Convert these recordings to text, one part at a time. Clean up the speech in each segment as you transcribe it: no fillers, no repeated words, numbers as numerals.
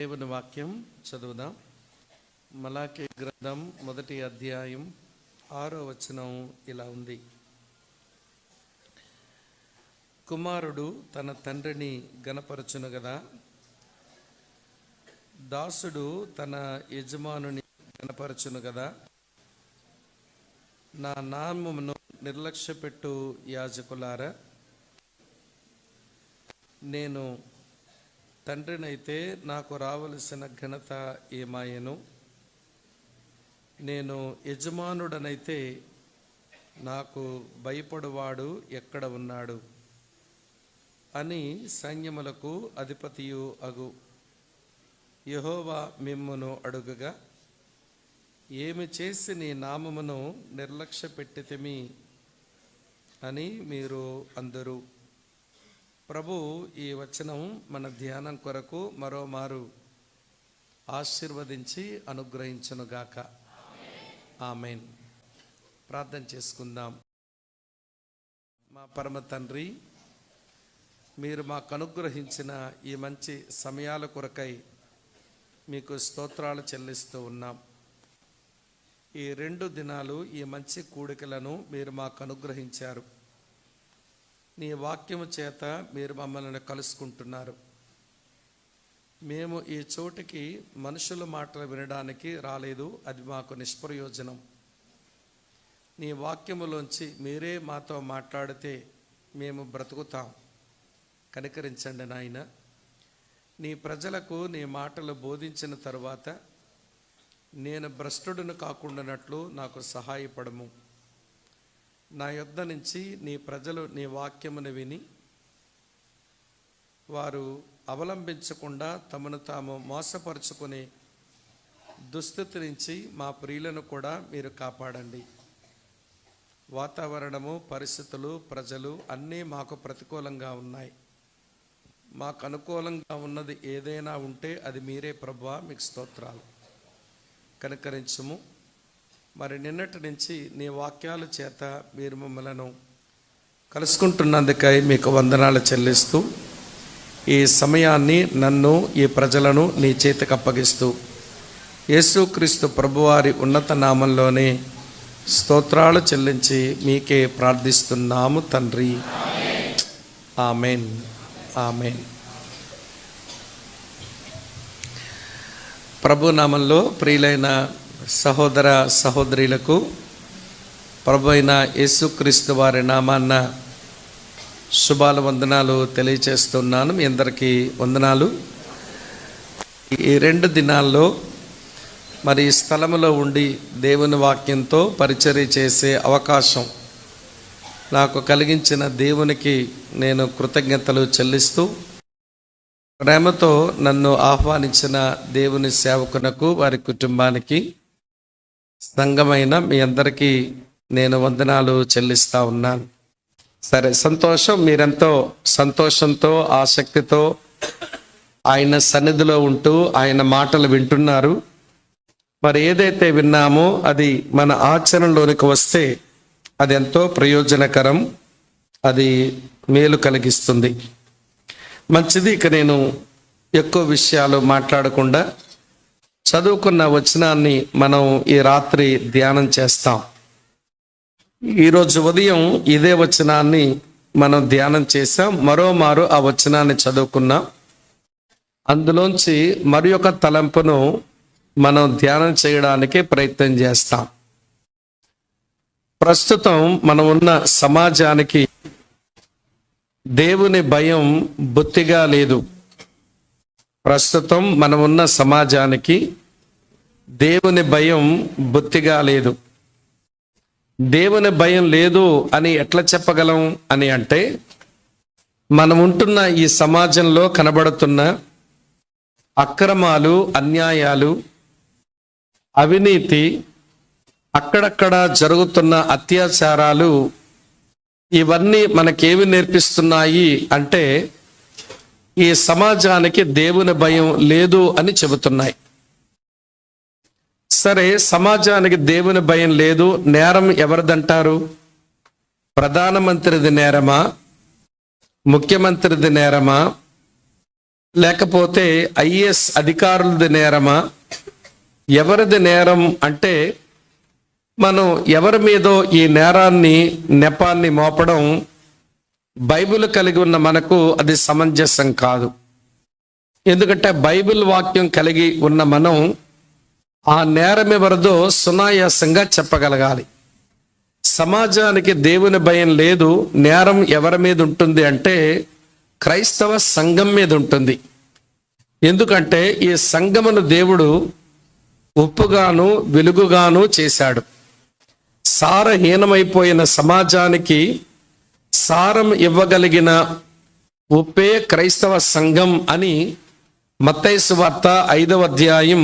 దేవుని వాక్యం చదువుదాం. మలాకి గ్రంథం 1వ అధ్యాయం 6వ వచనం ఇలా ఉంది. కుమారుడు తన తండ్రిని గణపరచును గదా, దాసుడు తన యజమానుని గణపరచును గదా. నా నామమును నిర్లక్ష్యపెట్టు యాజకులారా, నేను తండ్రినైతే నాకు రావలసిన ఘనత ఏమాయను? నేను యజమానుడనైతే నాకు భయపడువాడు ఎక్కడ ఉన్నాడు అని సైన్యములకు అధిపతియు అగు యెహోవా మిమ్మును అడుగగా, ఏమి చేసి నీ నామమును నిర్లక్ష్యపెట్టితిమి అని మీరు అందరూ. ప్రభు ఈ వచనం మన ధ్యానం కొరకు మరోమారు ఆశీర్వదించి అనుగ్రహించునుగాక. ఆమేన్. ప్రార్థన చేసుకుందాం. మా పరమ తండ్రి, మీరు మాకు అనుగ్రహించిన ఈ మంచి సమయాల కొరకై మీకు స్తోత్రాలు చెల్లిస్తూ ఉన్నాం. ఈ 2 దినాలు ఈ మంచి కూడికలను మీరు మాకు అనుగ్రహించారు. నీ వాక్యము చేత మీరు మమ్మల్ని కలుసుకుంటున్నారు. మేము ఈ చోటికి మనుషుల మాటలు వినడానికి రాలేదు, అది మాకు నిష్ప్రయోజనం. నీ వాక్యములోంచి మీరే మాతో మాట్లాడితే మేము బ్రతుకుతాం. కనికరించండి నాయన. నీ ప్రజలకు నీ మాటలు బోధించిన తరువాత నేను భ్రష్టుడిని కాకుండానట్లు నాకు సహాయపడము. నా యొద్ద నుంచి నీ ప్రజలు నీ వాక్యమును విని వారు అవలంబించకుండా తమను తాము మోసపరుచుకునే దుస్థితి నుంచి మా ప్రియులను కూడా మీరు కాపాడండి. వాతావరణము, పరిస్థితులు, ప్రజలు అన్నీ మాకు ప్రతికూలంగా ఉన్నాయి. మాకు అనుకూలంగా ఉన్నది ఏదైనా ఉంటే అది మీరే ప్రభువా, మీకు స్తోత్రాలు. కనికరించుము. మరి నిన్నటి నుంచి నీ వాక్యాల చేత మీరు మమ్మలను కలుసుకుంటున్నందుకై మీకు వందనాలు చెల్లిస్తూ, ఈ సమయాన్ని, నన్ను, ఈ ప్రజలను నీ చేతికి అప్పగిస్తూ యేసుక్రీస్తు ప్రభువారి ఉన్నత నామంలోనే స్తోత్రాలు చెల్లించి మీకే ప్రార్థిస్తున్నాము తండ్రి. ఆమేన్. ఆమేన్. ప్రభు నామంలో ప్రియులైన సహోదర సహోదరులకు ప్రభు అయిన యేసుక్రీస్తు వారి నామాన్న శుభాల వందనాలు తెలియచేస్తున్నాను. మీ అందరికీ వందనాలు. ఈ 2 దినాల్లో మరి ఈ స్థలములో ఉండి దేవుని వాక్యంతో పరిచర్య చేసే అవకాశం నాకు కలిగించిన దేవునికి నేను కృతజ్ఞతలు చెల్లిస్తూ, ప్రేమతో నన్ను ఆహ్వానించిన దేవుని సేవకునకు, వారి కుటుంబానికి, సంఘమైన మీ అందరికీ నేను వందనాలు చెల్లిస్తూ ఉన్నాను. సరే, సంతోషం. మీరెంతో సంతోషంతో, ఆసక్తితో ఆయన సన్నిధిలో ఉంటూ ఆయన మాటలు వింటున్నారు. మరి ఏదైతే విన్నామో అది మన ఆచరణలోనికి వస్తే అది ఎంతో ప్రయోజనకరం, అది మేలు కలిగిస్తుంది. మంచిది. ఇక నేను ఎక్కువ విషయాలు మాట్లాడకుండా చదువుకున్న వచనాన్ని మనం ఈ రాత్రి ధ్యానం చేస్తాం. ఈరోజు ఉదయం ఇదే వచనాన్ని మనం ధ్యానం చేసాం. మరోమారు ఆ వచనాన్ని చదువుకున్నాం. అందులోంచి మరి ఒక తలంపును మనం ధ్యానం చేయడానికి ప్రయత్నం చేస్తాం. ప్రస్తుతం మనం ఉన్న సమాజానికి దేవుని భయం బొత్తిగా లేదు. ప్రస్తుతం మనం ఉన్న సమాజానికి దేవుని భయం బొత్తిగా లేదు. దేవుని భయం లేదు అని ఎట్లా చెప్పగలం అని అంటే, మనం ఉంటున్న ఈ సమాజంలో కనబడుతున్న అక్రమాలు, అన్యాయాలు, అవినీతి, అక్కడక్కడ జరుగుతున్న అత్యాచారాలు, ఇవన్నీ మనకేమి నేర్పిస్తున్నాయి అంటే ఈ సమాజానికి దేవుని భయం లేదు అని చెబుతున్నాయి. సరే, సమాజానికి దేవుని భయం లేదు, నేరం ఎవరిదంటారు? ప్రధానమంత్రిది నేరమా? ముఖ్యమంత్రిది నేరమా? లేకపోతే ఐఏఎస్ అధికారులది నేరమా? ఎవరిది నేరం అంటే మనం ఎవరి మీదో ఈ నేరాన్ని నెపాన్ని మోపడం బైబిల్ కలిగి ఉన్న మనకు అది సమంజసం కాదు. ఎందుకంటే బైబిల్ వాక్యం కలిగి ఉన్న మనం ఆ నేరం ఎవరిదో సునాయాసంగా చెప్పగలగాలి. సమాజానికి దేవుని భయం లేదు. నేరం ఎవరి మీద ఉంటుంది అంటే క్రైస్తవ సంఘం మీద ఉంటుంది. ఎందుకంటే ఈ సంఘమును దేవుడు ఉప్పుగాను వెలుగుగాను చేశాడు. సారహీనమైపోయిన సమాజానికి సారం ఇవ్వగలిగిన ఉప్పే క్రైస్తవ సంఘం అని మత్తయి సువార్త 5వ అధ్యాయం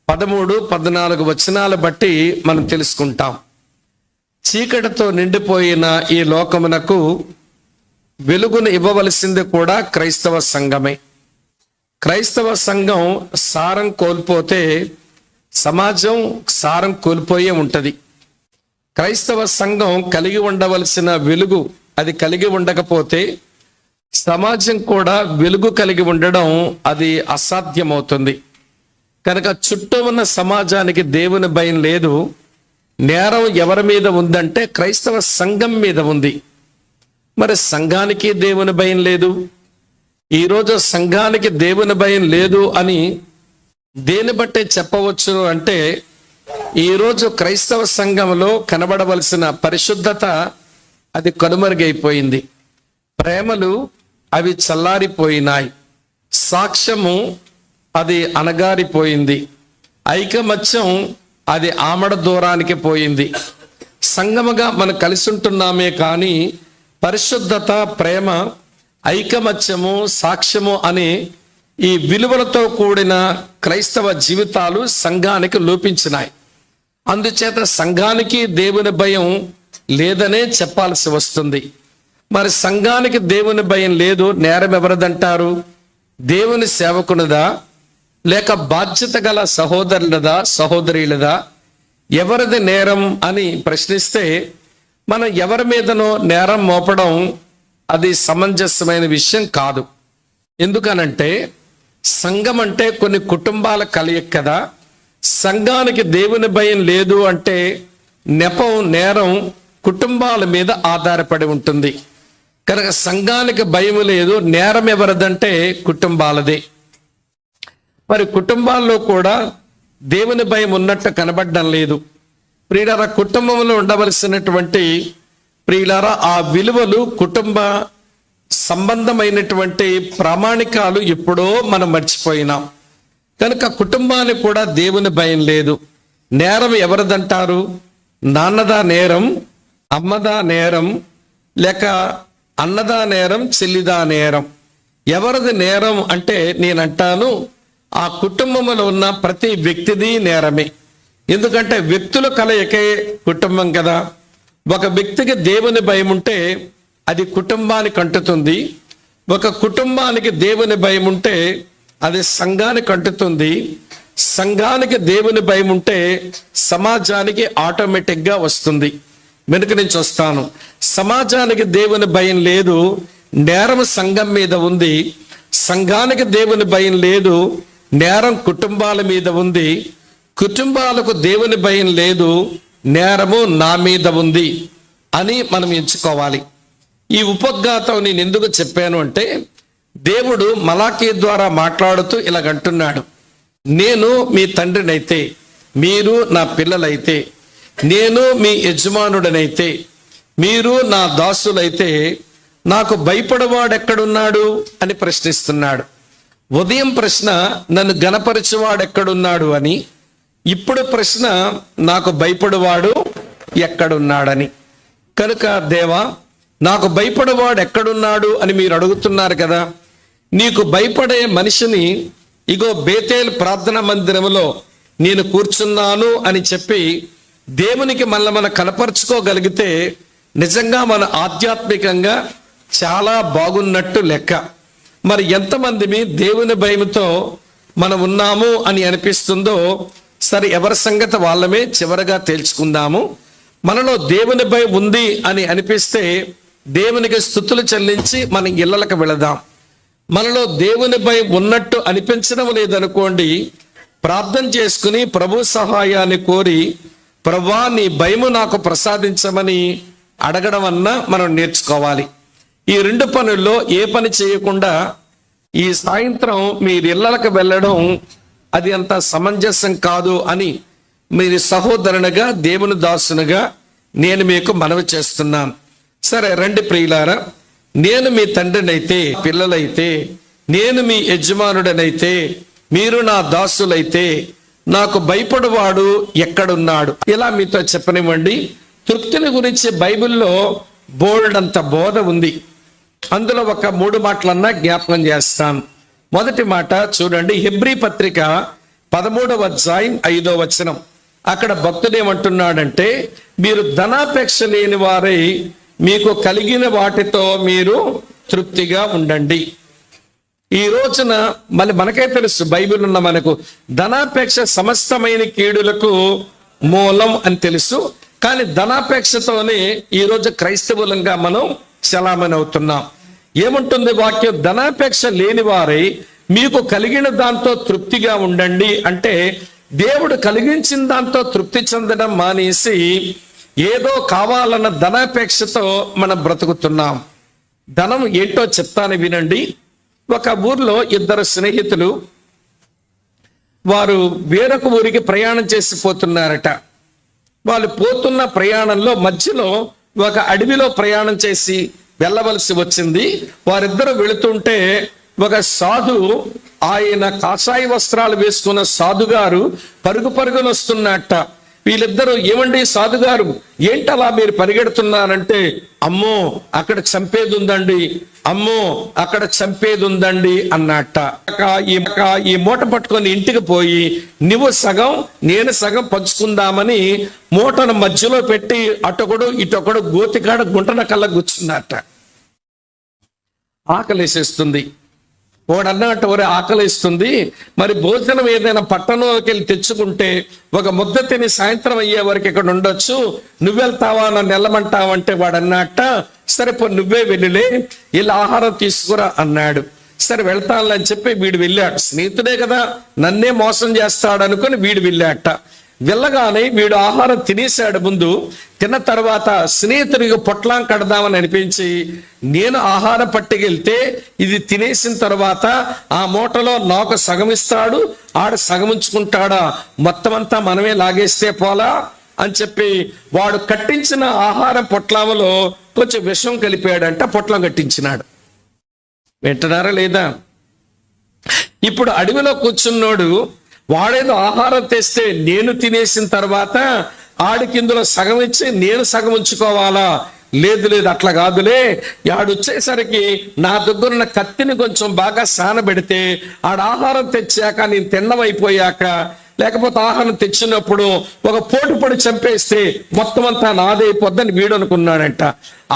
13-14 వచనాలు బట్టి మనం తెలుసుకుంటాం. చీకటితో నిండిపోయిన ఈ లోకమునకు వెలుగును ఇవ్వవలసింది కూడా క్రైస్తవ సంఘమే. క్రైస్తవ సంఘం సారం కోల్పోతే సమాజం సారం కోల్పోయే ఉంటుంది. క్రైస్తవ సంఘం కలిగి ఉండవలసిన వెలుగు అది కలిగి ఉండకపోతే సమాజం కూడా వెలుగు కలిగి ఉండడం అది అసాధ్యమవుతుంది. కనుక చుట్టూ ఉన్న సమాజానికి దేవుని భయం లేదు. నేరం ఎవరి మీద ఉందంటే క్రైస్తవ సంఘం మీద ఉంది. మరి సంఘానికి దేవుని భయం లేదు. ఈరోజు సంఘానికి దేవుని భయం లేదు అని దేని బట్టే చెప్పవచ్చు అంటే ఈరోజు క్రైస్తవ సంఘంలో కనబడవలసిన పరిశుద్ధత అది కనుమరుగైపోయింది. ప్రేమలు అవి చల్లారిపోయినాయి. సాక్ష్యము అది అణగారిపోయింది. ఐకమత్యం అది ఆమడ దూరానికి పోయింది. సంఘముగా మనం కలిసి ఉంటున్నామే కానీ పరిశుద్ధత, ప్రేమ, ఐకమత్యము, సాక్ష్యము అనే ఈ విలువలతో కూడిన క్రైస్తవ జీవితాలు సంఘానికి లోపించినాయి. అందుచేత సంఘానికి దేవుని భయం లేదనే చెప్పాల్సి వస్తుంది. మరి సంఘానికి దేవుని భయం లేదు, నేరం ఎవరిదంటారు? దేవుని సేవకునిదా లేక బాధ్యత గల సహోదరులదా సహోదరులదా? ఎవరిది నేరం అని ప్రశ్నిస్తే మనం ఎవరి మీదనో నేరం మోపడం అది సమంజసమైన విషయం కాదు. ఎందుకనంటే సంఘం అంటే కొన్ని కుటుంబాల కలయిక కదా. సంఘానికి దేవుని భయం లేదు అంటే నెపం, నేరం కుటుంబాల మీద ఆధారపడి ఉంటుంది. కనుక సంఘానికి భయం లేదు, నేరం ఎవరిదంటే కుటుంబాలదే. మరి కుటుంబాల్లో కూడా దేవుని భయం ఉన్నట్టు కనబడడం లేదు. ప్రియులారా, కుటుంబంలో ఉండవలసినటువంటి ప్రియులారా ఆ విలువలు, కుటుంబ సంబంధమైనటువంటి ప్రామాణికాలు ఎప్పుడో మనం మర్చిపోయినాం. కనుక కుటుంబానికి కూడా దేవుని భయం లేదు. నేరం ఎవరిదంటారు? నాన్నదా నేరం, అమ్మదా నేరం, లేక అన్నదా నేరం, చెల్లిదా నేరం? ఎవరిది నేరం అంటే నేనంటాను ఆ కుటుంబంలో ఉన్న ప్రతి వ్యక్తిది నేరమే. ఎందుకంటే వ్యక్తుల కలయికే కుటుంబం కదా. ఒక వ్యక్తికి దేవుని భయం ఉంటే అది కుటుంబానికి అంటుతుంది. ఒక కుటుంబానికి దేవుని భయం ఉంటే అది సంఘానికి అంటుతుంది. సంఘానికి దేవుని భయం ఉంటే సమాజానికి ఆటోమేటిక్గా వస్తుంది. వెనుక నుంచి వస్తాను. సమాజానికి దేవుని భయం లేదు, నేరం సంఘం మీద ఉంది. సంఘానికి దేవుని భయం లేదు, నేరం కుటుంబాల మీద ఉంది. కుటుంబాలకు దేవుని భయం లేదు, నేరము నా మీద ఉంది అని మనం ఎంచుకోవాలి. ఈ ఉపద్ఘాతం నేను ఎందుకు చెప్పాను అంటే దేవుడు మలాకీ ద్వారా మాట్లాడుతూ ఇలాగంటున్నాడు, నేను మీ తండ్రినైతే, మీరు నా పిల్లలైతే, నేను మీ యజమానుడనైతే, మీరు నా దాసులైతే నాకు భయపడవాడెక్కడున్నాడు అని ప్రశ్నిస్తున్నాడు. ఉదయం ప్రశ్న నన్ను గణపరచువాడెక్కడున్నాడు అని, ఇప్పుడు ప్రశ్న నాకు భయపడువాడు ఎక్కడున్నాడని. కనుక దేవా, నాకు భయపడువాడు ఎక్కడున్నాడు అని మీరు అడుగుతున్నారు కదా. నీకు భయపడే మనిషిని ఇగో బేతేల్ ప్రార్థన మందిరంలో నేను కూర్చున్నాను అని చెప్పి దేవునికి మనం కనపరుచుకోగలిగితే నిజంగా మన ఆధ్యాత్మికంగా చాలా బాగున్నట్టు లెక్క. మరి ఎంతమంది దేవుని భయంతో మనం ఉన్నాము అని అనిపిస్తుందో సరే, ఎవరి సంగతి వాళ్ళమే చివరగా తేల్చుకుందాము. మనలో దేవుని భయం ఉంది అని అనిపిస్తే దేవునికి స్తుతులు చెల్లించి మన ఇళ్ళలకు వెళదాం. మనలో దేవుని భయం ఉన్నట్టు అనిపించడం లేదనుకోండి, ప్రార్థన చేసుకుని ప్రభు సహాయాన్ని కోరి, ప్రభువా నీ భయము నాకు ప్రసాదించమని అడగడం అన్నా మనం నేర్చుకోవాలి. ఈ రెండు పనుల్లో ఏ పని చేయకుండా ఈ సాయంత్రం మీరు ఇళ్ళకి వెళ్ళడం అది అంత సమంజసం కాదు అని మీరు సహోదరునిగా, దేవుని దాసునిగా నేను మీకు మనవి చేస్తున్నాను. సరే రండి ప్రియులారా, నేను మీ తండ్రినైతే, పిల్లలైతే, నేను మీ యజమానుడనైతే, మీరు నా దాసులైతే నాకు భయపడువాడు ఎక్కడున్నాడు? ఇలా మీతో చెప్పనివ్వండి. తృప్తిని గురించి బైబిల్లో బోల్డంత బోధ ఉంది. అందులో ఒక 3 మాటలన్నా జ్ఞాపకం చేస్తాను. మొదటి మాట చూడండి, హెబ్రీ పత్రిక 13వ అధ్యాయం 5వ వచనం. అక్కడ భక్తుడు ఏమంటున్నాడంటే, మీరు ధనాపేక్ష లేని వారై మీకు కలిగిన వాటితో మీరు తృప్తిగా ఉండండి. ఈ రోజున మళ్ళీ మనకే తెలుసు, బైబిల్ ఉన్న మనకు ధనాపేక్ష సమస్తమైన కీడులకు మూలం అని తెలుసు. కానీ ధనాపేక్షతోనే ఈరోజు క్రైస్తవులంగా మనం చలామణి అవుతున్నాం. ఏముంటుంది వాక్యం? ధనాపేక్ష లేని వారై మీకు కలిగిన దాంతో తృప్తిగా ఉండండి అంటే, దేవుడు కలిగించిన దాంతో తృప్తి చెందడం మానేసి ఏదో కావాలన్న ధనాపేక్షతో మనం బ్రతుకుతున్నాం. ధనం ఏంటో చెప్తాను వినండి. ఒక ఊర్లో 2 స్నేహితులు వారు వేరొక ఊరికి ప్రయాణం చేసి పోతున్నారట. వాళ్ళు పోతున్న ప్రయాణంలో మధ్యలో ఒక అడవిలో ప్రయాణం చేసి వెళ్ళవలసి వచ్చింది. వారిద్దరూ వెళుతుంటే ఒక సాధు, ఆయన కాషాయ వస్త్రాలు వేసుకున్న సాధుగారు పరుగు పరుగున వస్తున్నట్ట. వీళ్ళిద్దరూ, ఏమండి సాధుగారు ఏంటలా మీరు పరిగెడుతున్నారంటే, అమ్మో అక్కడ చంపేది ఉందండి, అమ్మో అక్కడ చంపేది ఉందండి అన్నట్ట. ఈ మూట పట్టుకొని ఇంటికి పోయి నువ్వు సగం నేను సగం పంచుకుందామని మూటను మధ్యలో పెట్టి అటొకడు ఇటొకడు గోతికాడ గుంటన కల్లా కూర్చున్నట్ట. ఆకలేసేస్తుంది. వాడు అన్నట్టు ఒరే ఆకలిస్తుంది, మరి భోజనం ఏదైనా పట్టణంలోకి వెళ్ళి తెచ్చుకుంటే ఒక ముద్ద తిని సాయంత్రం అయ్యే వరకు ఇక్కడ ఉండొచ్చు, నువ్వెళ్తావా నన్ను వెళ్ళమంటావంటే వాడు అన్నట్ట, సరే పో నువ్వే వెళ్ళిలే, ఇలా ఆహారం తీసుకురా అన్నాడు. సరే వెళ్తానులే చెప్పి వీడు వెళ్ళాడు. స్నేహితుడే కదా, నన్నే మోసం చేస్తాడు అనుకుని వీడు వెళ్ళాట. వెళ్ళగానే వీడు ఆహారం తినేశాడు. ముందు తిన్న తర్వాత స్నేహితుడికి పొట్లాం కడదామని అనిపించి, నేను ఆహారం పట్టుకెళ్తే ఇది తినేసిన తర్వాత ఆ మూటలో నాకు సగం ఇస్తాడు, ఆడ సగం ఉంచుకుంటాడా, మొత్తం అంతా మనమే లాగేస్తే పోలా అని చెప్పి వాడు కట్టించిన ఆహారం పొట్లాంలో కొంచెం విషం కలిపాడంట. పొట్లం కట్టించినాడు. వింటున్నారా లేదా? ఇప్పుడు అడవిలో కూర్చున్నోడు వాడేదో ఆహారం తెస్తే నేను తినేసిన తర్వాత ఆడికి ఇందులో సగం ఇచ్చి నేను సగం ఉంచుకోవాలా? లేదు లేదు అట్లా కాదులే, ఆడొచ్చేసరికి నా దగ్గరున్న కత్తిని కొంచెం బాగా సానబెడితే ఆడ ఆహారం తెచ్చాక నేను తిన్నమైపోయాక, లేకపోతే ఆహారం తెచ్చినప్పుడు ఒక పోటుపడి చంపేస్తే మొత్తం అంతా నాదైపోద్దని వీడు అనుకున్నాడంట.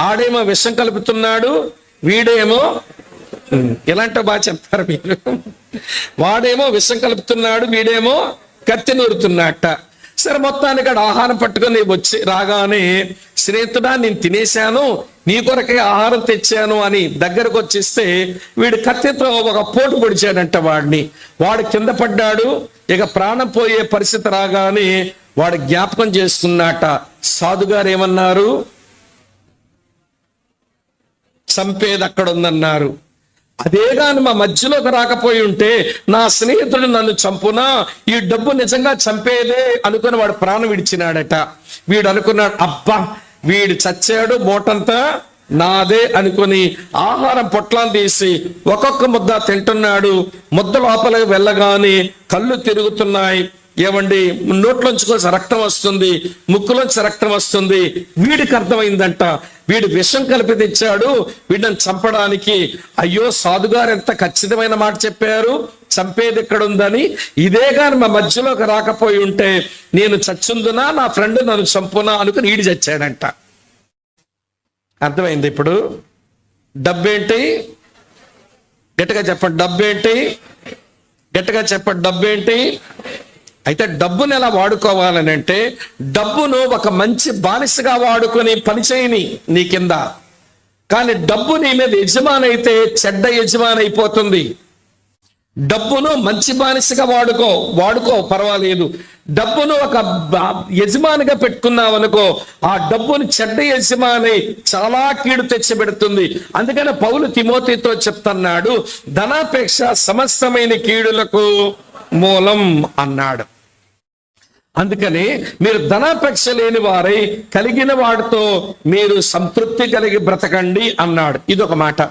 ఆడేమో విషం కలుపుతున్నాడు, వీడేమో ఎలాంటో బాగా చెప్తారు మీరు. వాడేమో విషం కలుపుతున్నాడు, వీడేమో కత్తి నూరుతున్నట్ట. సరే మొత్తానికి ఆహారం పట్టుకొని వచ్చి రాగానే, స్నేహితుడా నేను తినేశాను, నీ కొరకే ఆహారం తెచ్చాను అని దగ్గరకు వచ్చిస్తే వీడు కత్తితో ఒక పోటు పొడిచాడంట వాడిని. వాడు కింద పడ్డాడు. ఇక ప్రాణం పోయే పరిస్థితి రాగానే వాడు జ్ఞాపకం చేసుకున్నట్ట. సాధుగారు ఏమన్నారు? చంపేది అక్కడ ఉందన్నారు. అదే గాని మా మధ్యలోకి రాకపోయి ఉంటే నా స్నేహితుడు నన్ను చంపునా, ఈ డబ్బు నిజంగా చంపేదే అనుకుని వాడు ప్రాణం విడిచినాడట. వీడు అనుకున్నాడు, అబ్బా వీడు చచ్చాడు, మూటంతా నాదే అనుకుని ఆహారం పొట్లాన్ని తీసి ఒక్కొక్క ముద్ద తింటున్నాడు. ముద్ద లోపలికి వెళ్ళగానే కళ్ళు తిరుగుతున్నాయి. ఏమండి, నోట్లోంచి రక్తం వస్తుంది, ముక్కులోంచి రక్తం వస్తుంది. వీడికి అర్థమైందంట, వీడు విషం కలిపి తెచ్చాడు వీడిని చంపడానికి. అయ్యో సాధుగారు ఎంత ఖచ్చితమైన మాట చెప్పారు, చంపేది ఎక్కడ ఉందని. ఇదే గాని మా మధ్యలోకి రాకపోయి ఉంటే నేను చచ్చుందునా, నా ఫ్రెండ్ నన్ను చంపునా అనుకుని ఈడి చచ్చాడంట. అర్థమైంది ఇప్పుడు? డబ్బేంటి? గట్టిగా చెప్పండి, డబ్బేంటి? గట్టిగా చెప్పండి, డబ్బేంటి? అయితే డబ్బును ఎలా వాడుకోవాలని అంటే, డబ్బును ఒక మంచి బానిసగా వాడుకొని పనిచేయని నీ కింద కానీ డబ్బు నీ మీద యజమానైతే చెడ్డ యజమాని అయిపోతుంది. డబ్బును మంచి బానిసగా వాడుకో పర్వాలేదు. డబ్బును ఒక యజమానిగా పెట్టుకున్నావు అనుకో, ఆ డబ్బును చెడ్డ యజమాని చాలా కీడు తెచ్చిపెడుతుంది. అందుకని పౌలు తిమోతితో చెప్తున్నాడు, ధనాపేక్ష సమస్తమైన కీడులకు మూలం అన్నాడు. అందుకని మీరు ధనాపేక్ష లేని వారై కలిగిన వాడితో మీరు సంతృప్తి కలిగి బ్రతకండి అన్నాడు. ఇదొక మాట.